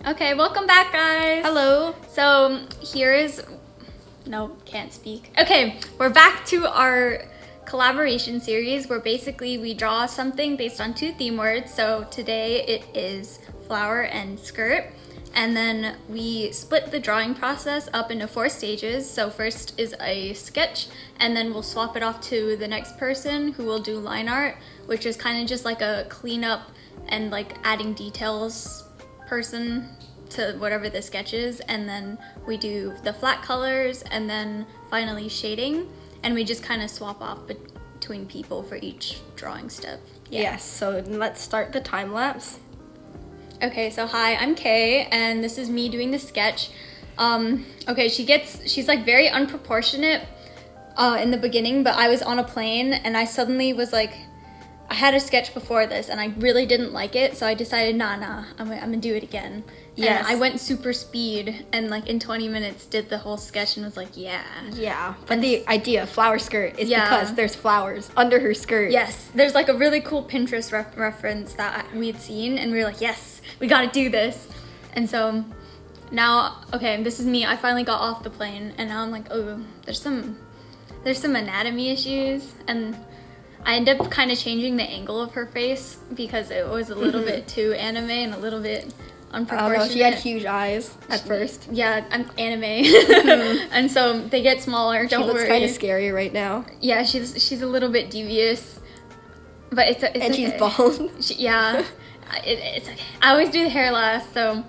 Okay, welcome back, guys. Hello. So can't speak. Okay, we're back to our collaboration series where basically we draw something based on 2 theme words. So today it is flower and skirt. And then we split the drawing process up into 4 stages. So first is a sketch, and then we'll swap it off to the next person who will do line art, which is kind of just like a cleanup and like adding details person to whatever the sketch is. And then we do the flat colors and then finally shading, and we just kind of swap off between people for each drawing step. Yes, so let's start the time lapse. Okay, so hi, I'm Kay, and this is me doing the sketch. Okay, she's like very unproportionate in the beginning, but I was on a plane and I suddenly was like, I had a sketch before this and I really didn't like it, so I decided, I'm gonna do it again. Yes. And I went super speed and like in 20 minutes did the whole sketch and was like, yeah. Yeah, but the idea, flower skirt, is because there's flowers under her skirt. Yes, there's like a really cool Pinterest reference that we'd seen, and we were like, yes, we gotta do this. And so now, okay, this is me. I finally got off the plane, and now I'm like, oh, there's some anatomy issues, and I ended up kind of changing the angle of her face because it was a little bit too anime and a little bit unproportionate. I don't know, she had huge eyes at first. Yeah, I'm anime. And so they get smaller, don't worry. She looks kind of scary right now. Yeah, she's a little bit devious, but it's and okay. She's bald. It's okay. I always do the hair last, so.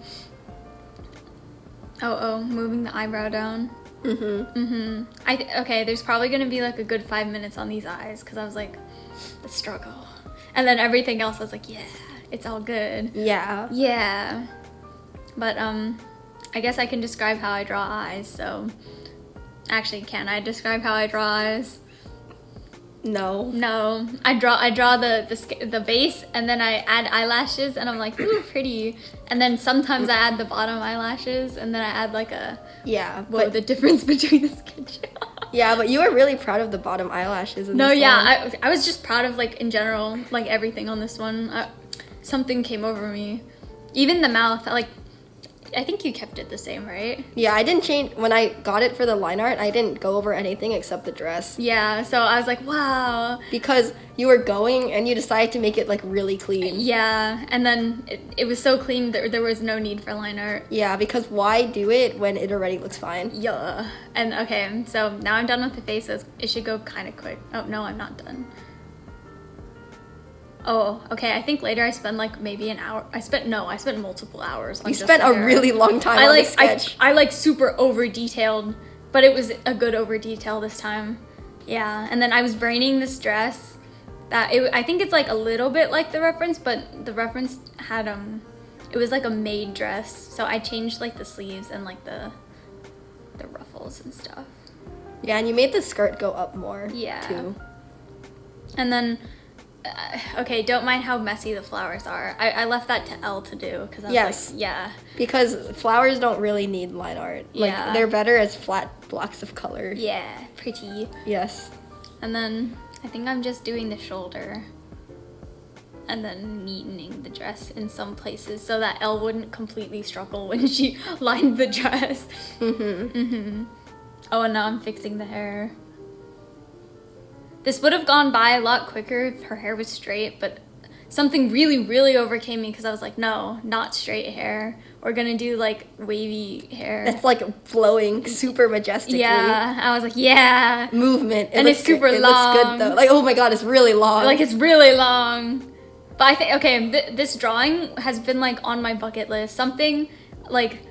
Moving the eyebrow down. Okay, there's probably gonna be like a good 5 minutes on these eyes because I was like, the struggle. And then everything else I was like, yeah, it's all good. Yeah. Yeah. But I guess I can describe how I draw eyes, so actually, can I describe how I draw eyes? No. I draw the base, and then I add eyelashes, and I'm like, ooh, pretty. And then sometimes I add the bottom eyelashes, and then I add like a the difference between the sketch. Yeah, but you were really proud of the bottom eyelashes in this one. I was just proud of like in general, like everything on this one. Something came over me, even the mouth. I think you kept it the same, right? Yeah, I didn't change. When I got it for the line art, I didn't go over anything except the dress. Yeah, so I was like, wow. Because you were going and you decided to make it like really clean. Yeah, and then it was so clean that there was no need for line art. Yeah, because why do it when it already looks fine? Yeah. And okay, so now I'm done with the faces. It should go kind of quick. Oh, no, I'm not done. Oh, okay. I think later I spent like maybe an hour. I spent multiple hours on You spent a really long time on this sketch. I like super over detailed, but it was a good over detail this time. Yeah, and then I was braining this dress. I think it's like a little bit like the reference, but the reference had it was like a maid dress. So I changed like the sleeves and like the ruffles and stuff. Yeah, and you made the skirt go up more. Yeah. Too. And then. Okay, don't mind how messy the flowers are. I left that to Elle to do because I was like, yeah. Because flowers don't really need line art. Like, they're better as flat blocks of color. Yeah, pretty. Yes. And then I think I'm just doing the shoulder and then neatening the dress in some places so that Elle wouldn't completely struggle when she lined the dress. Oh, and now I'm fixing the hair. This would have gone by a lot quicker if her hair was straight, but something really, really overcame me because I was like, no, not straight hair. We're gonna do like wavy hair. It's like flowing super majestically. Yeah, I was like, yeah. Movement. It's super long. It looks good though. Like, oh my god, it's really long. Like, it's really long. But I think, okay, this drawing has been like on my bucket list. Something like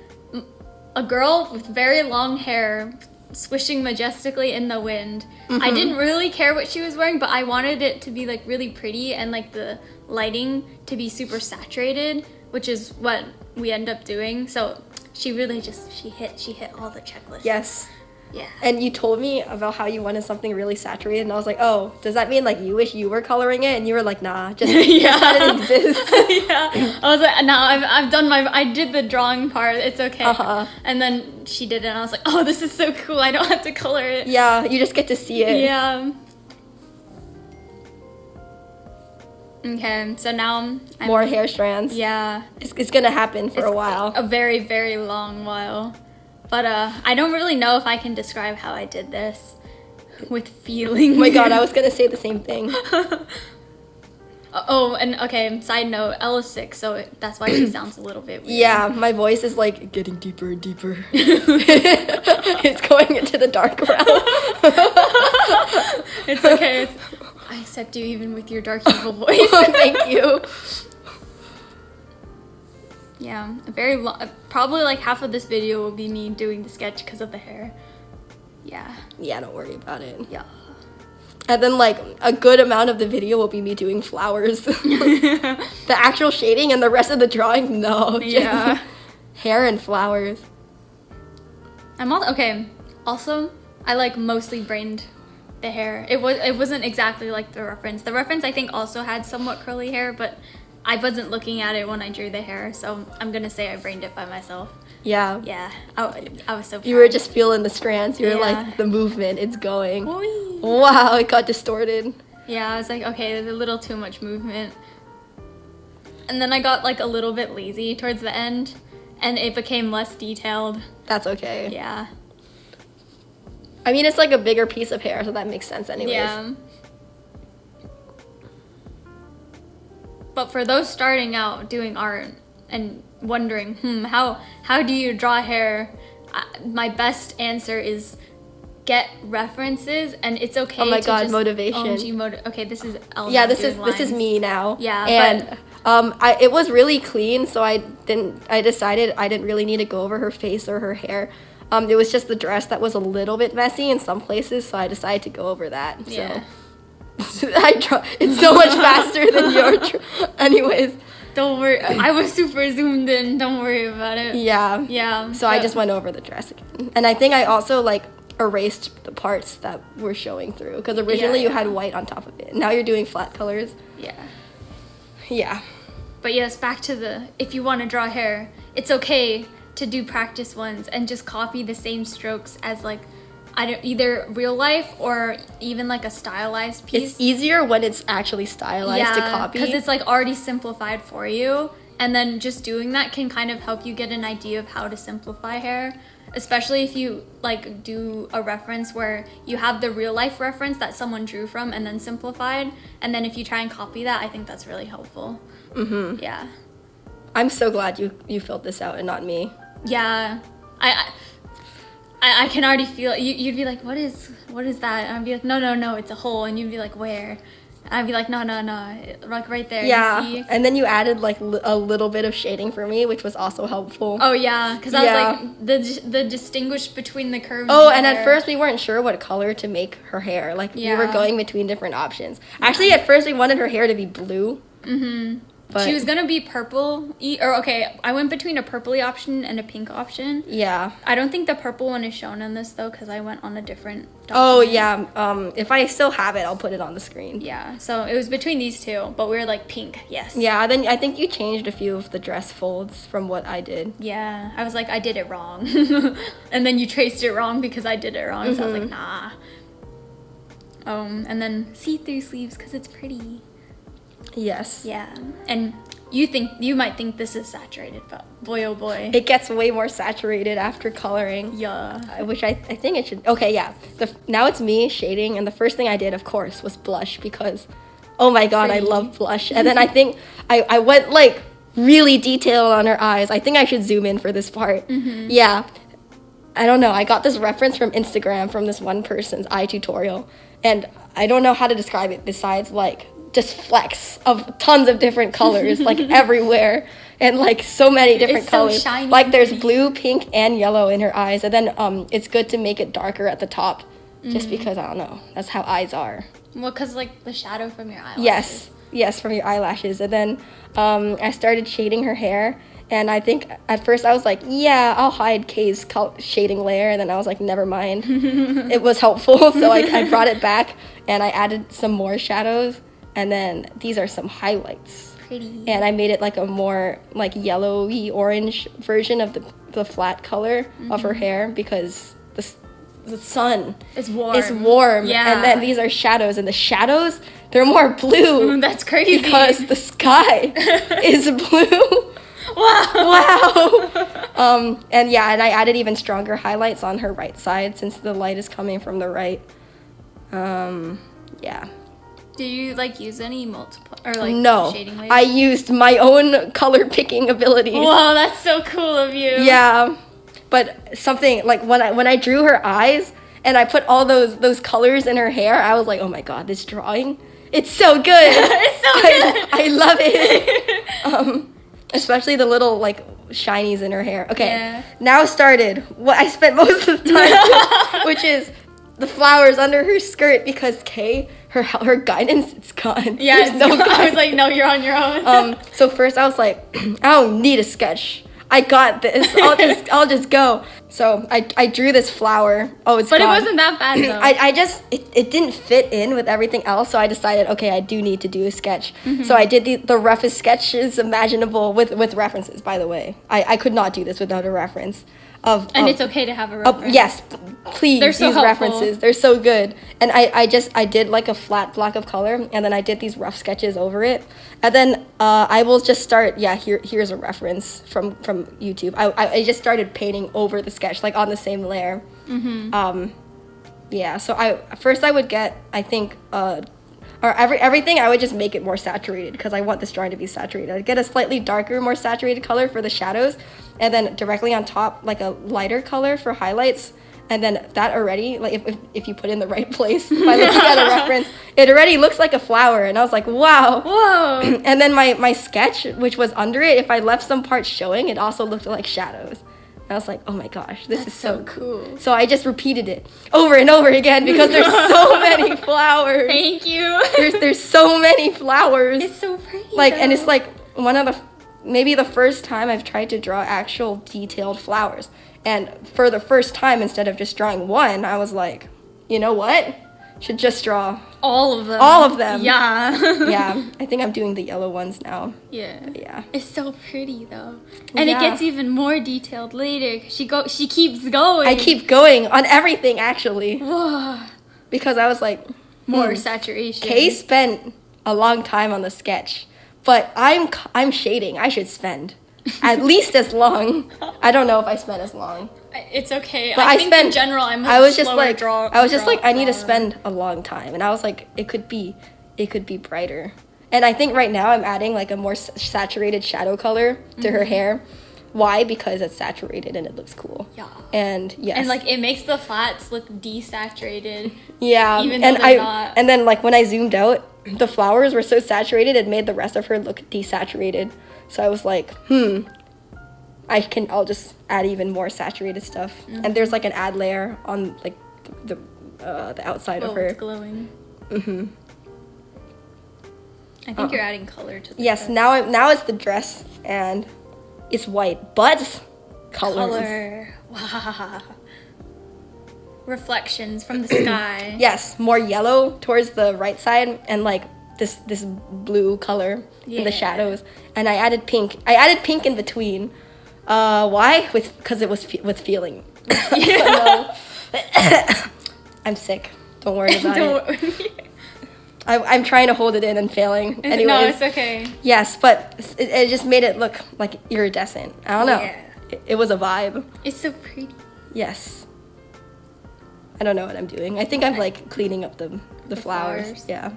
a girl with very long hair swishing majestically in the wind. I didn't really care what she was wearing, but I wanted it to be like really pretty and like the lighting to be super saturated, which is what we end up doing. So she really she hit all the checklists. Yes. Yeah. And you told me about how you wanted something really saturated, and I was like, oh, does that mean like you wish you were coloring it? And you were like, nah, just that it exists. Yeah. I was like, no, I've done I did the drawing part. It's okay. And then she did it, and I was like, oh, this is so cool. I don't have to color it. Yeah, you just get to see it. Yeah. Okay, so now I'm More hair strands. yeah, It's gonna happen for a while. a very, very long while. But I don't really know if I can describe how I did this with feeling. Oh my god, I was gonna say the same thing. Oh, and okay, side note, Ella's sick, so that's why she sounds a little bit weird. Yeah, my voice is like getting deeper and deeper. It's going into the dark realm. It's okay. I accept you even with your dark evil voice. Thank you. Yeah, very long. Probably like half of this video will be me doing the sketch because of the hair. Yeah. Yeah, don't worry about it. Yeah. And then like a good amount of the video will be me doing flowers. The actual shading and the rest of the drawing, no. Yeah. Hair and flowers. I'm all okay. Also, I like mostly brained the hair. It wasn't exactly like the reference. The reference I think also had somewhat curly hair, but I wasn't looking at it when I drew the hair, so I'm gonna say I brained it by myself. Yeah. Yeah, I was so proud. You were just feeling the strands. You were Yeah. like, the movement, it's going. Whee! Wow, it got distorted. Yeah, I was like, okay, there's a little too much movement. And then I got like a little bit lazy towards the end, and it became less detailed. That's okay. Yeah. I mean, it's like a bigger piece of hair, so that makes sense anyways. Yeah. But for those starting out doing art and wondering, how do you draw hair? My best answer is get references, and it's okay. Oh my to god, just motivation. Okay, this is Elna Yeah, this doing is lines. me now. Yeah, and it was really clean, so I decided I didn't really need to go over her face or her hair. It was just the dress that was a little bit messy in some places, so I decided to go over that. Yeah. So it's so much faster than your anyways. Don't worry. I was super zoomed in. Don't worry about it. Yeah. Yeah. So I just went over the dress again. And I think I also like erased the parts that were showing through, because originally you had white on top of it. Now you're doing flat colors. Yeah. Yeah. But yes, back to the, if you want to draw hair, it's okay to do practice ones and just copy the same strokes as like either real life or even like a stylized piece. It's easier when it's actually stylized to copy. because it's like already simplified for you, and then just doing that can kind of help you get an idea of how to simplify hair, especially if you like do a reference where you have the real life reference that someone drew from and then simplified, and then if you try and copy that, I think that's really helpful. Yeah. I'm so glad you filled this out and not me. Yeah. I can already feel it. You'd be like, what is that? And I'd be like, no, it's a hole. And you'd be like, where? And I'd be like, no, like right there. Yeah, You see? and then you added like a little bit of shading for me, which was also helpful. Oh yeah, because I was like the distinguish between the curves. Oh, and and the at hair. first we weren't sure what color to make her hair. Like we were Yeah. going between different options. Actually, at first we wanted her hair to be blue. But She was gonna be purple, I went between a purpley option and a pink option. yeah. I don't think the purple one is shown in this though, because I went on a different Oh document. yeah. If I still have it, I'll put it on the screen. Yeah, so it was between these two, but we were like pink, yes. Yeah. Then I think you changed a few of the dress folds from what I did. Yeah, I was like, I did it wrong. And then you traced it wrong because I did it wrong, so I was like, nah. And then see-through sleeves because it's pretty. Yes. Yeah, and you might think this is saturated, but boy oh boy. It gets way more saturated after coloring. Yeah. Which I think it should. Okay, yeah. Now it's me shading, and the first thing I did, of course, was blush, because, oh my god, I Pretty. love blush. And then I think I went like really detailed on her eyes. I think I should zoom in for this part. Yeah. I don't know. I got this reference from Instagram from this one person's eye tutorial, and I don't know how to describe it besides like just flecks of tons of different colors, like everywhere, and like so many different It's so colors. shiny. Like there's blue, pink, and yellow in her eyes, and then it's good to make it darker at the top, just because I don't know. That's how eyes are. Well, because like the shadow from your eyelashes. Yes, from your eyelashes. And then I started shading her hair, and I think at first I was like, yeah, I'll hide Kay's shading layer, and then I was like, never mind. It was helpful, so I brought it back, and I added some more shadows, and then these are some highlights. Pretty. And I made it like a more like yellowy orange version of the flat color of her hair, because the sun It's warm. is warm. Yeah. And then these are shadows. And the shadows, they're more blue. That's crazy. Because the sky is blue. Wow. And yeah, and I added even stronger highlights on her right side since the light is coming from the right. Yeah. Do you like use any multiple or like No, shading waves? I used my own color picking abilities. Whoa, that's so cool of you. Yeah, but something like when I drew her eyes and I put all those colors in her hair, I was like, oh my god, this drawing, it's so good. It's so good. I love it. Especially the little like shinies in her hair. Okay, Yeah. now started what I spent most of the time, which is the flowers under her skirt because her guidance, it's gone. Yeah, There's no I was guidance. like, no, you're on your own. So first I was like, I don't need a sketch. I got this. I'll just go. So I drew this flower. Oh, it's But gone. it wasn't that bad though. I just it didn't fit in with everything else, so I decided, okay, I do need to do a sketch. So I did the roughest sketches imaginable with references. By the way, I could not do this without a reference. And it's okay to have a reference. Yes, please They're so use helpful. references. They're so good. And I did like a flat block of color, and then I did these rough sketches over it. And then I will just start. Yeah, here's a reference from YouTube. I just started painting over the sketch, like on the same layer. Yeah. So I would get, I think, or everything, I would just make it more saturated because I want this drawing to be saturated. I'd get a slightly darker, more saturated color for the shadows, and then directly on top, like a lighter color for highlights. And then that already, like if you put in the right place by looking at a reference, it already looks like a flower. And I was like, wow. Whoa. And then my sketch, which was under it, if I left some parts showing, it also looked like shadows. And I was like, oh my gosh, this is so cool. So I just repeated it over and over again because there's so many flowers. Thank you. There's so many flowers. It's so pretty. Like, and though. it's like one of the, maybe the first time I've tried to draw actual detailed flowers. And for the first time, instead of just drawing one, I was like, you know what? Should just draw all of them. all of them. Yeah. Yeah, I think I'm doing the yellow ones now. Yeah. Yeah. It's so pretty though, and Yeah. it gets even more detailed later. 'Cause she keeps going. I keep going on everything, actually. Whoa. Because I was like, More saturation. Kay spent a long time on the sketch, but I'm shading. I should spend at least as long. I don't know if I spent as long. It's okay. But I think in general, I'm. I was just slower like, I need to drawer. spend a long time, and I was like, it could be brighter. And I think right now I'm adding like a more saturated shadow color to her hair. Why? Because it's saturated and it looks cool. Yeah. And yes. And like it makes the flats look desaturated. Yeah. Even though and they're not. And then like when I zoomed out, the flowers were so saturated it made the rest of her look desaturated. So I was like, I'll just add even more saturated stuff. And there's like an add layer on like the outside of her. It's glowing. I think you're adding color to the Yes, dress. now it's the dress and it's white, but colors. Color. Wow. Reflections from the sky. Yes, more yellow towards the right side and like this blue color in Yeah. the shadows. And I added pink. I added pink in between. Why? Because it was with feeling. No. I'm sick. Don't worry about it. I'm trying to hold it in and failing. Anyways. No, it's okay. Yes, but it just made it look like iridescent. I don't know. Yeah. It was a vibe. It's so pretty. Yes. I don't know what I'm doing. I think I'm like cleaning up the flowers. flowers. Yeah.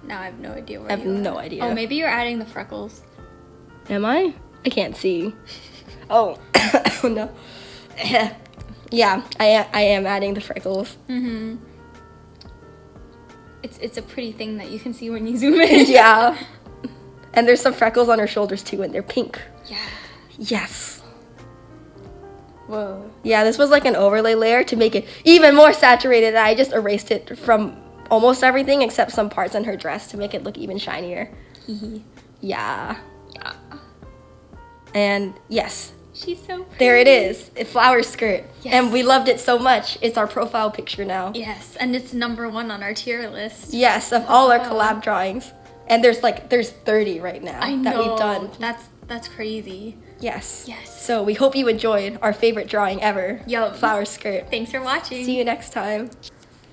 Now I have no idea where I have you are. no idea. Oh, maybe you're adding the freckles. Am I? I can't see. Oh. Oh no. Yeah, I am adding the freckles. Mm-hmm. It's a pretty thing that you can see when you zoom in. Yeah. And there's some freckles on her shoulders too, and they're pink. Yeah. Yes. Whoa. Yeah, this was like an overlay layer to make it even more saturated. I just erased it from almost everything except some parts on her dress to make it look even shinier. Yeah. Yeah. And yes, She's so pretty. there it is. A flower skirt. Yes. And we loved it so much. It's our profile picture now. Yes, and it's #1 on our tier list. Yes, of all our collab drawings. And there's 30 right now I know. that we've done. That's crazy. Yes. Yes. So we hope you enjoyed our favorite drawing ever. Yup. Flower skirt. Thanks for watching. See you next time.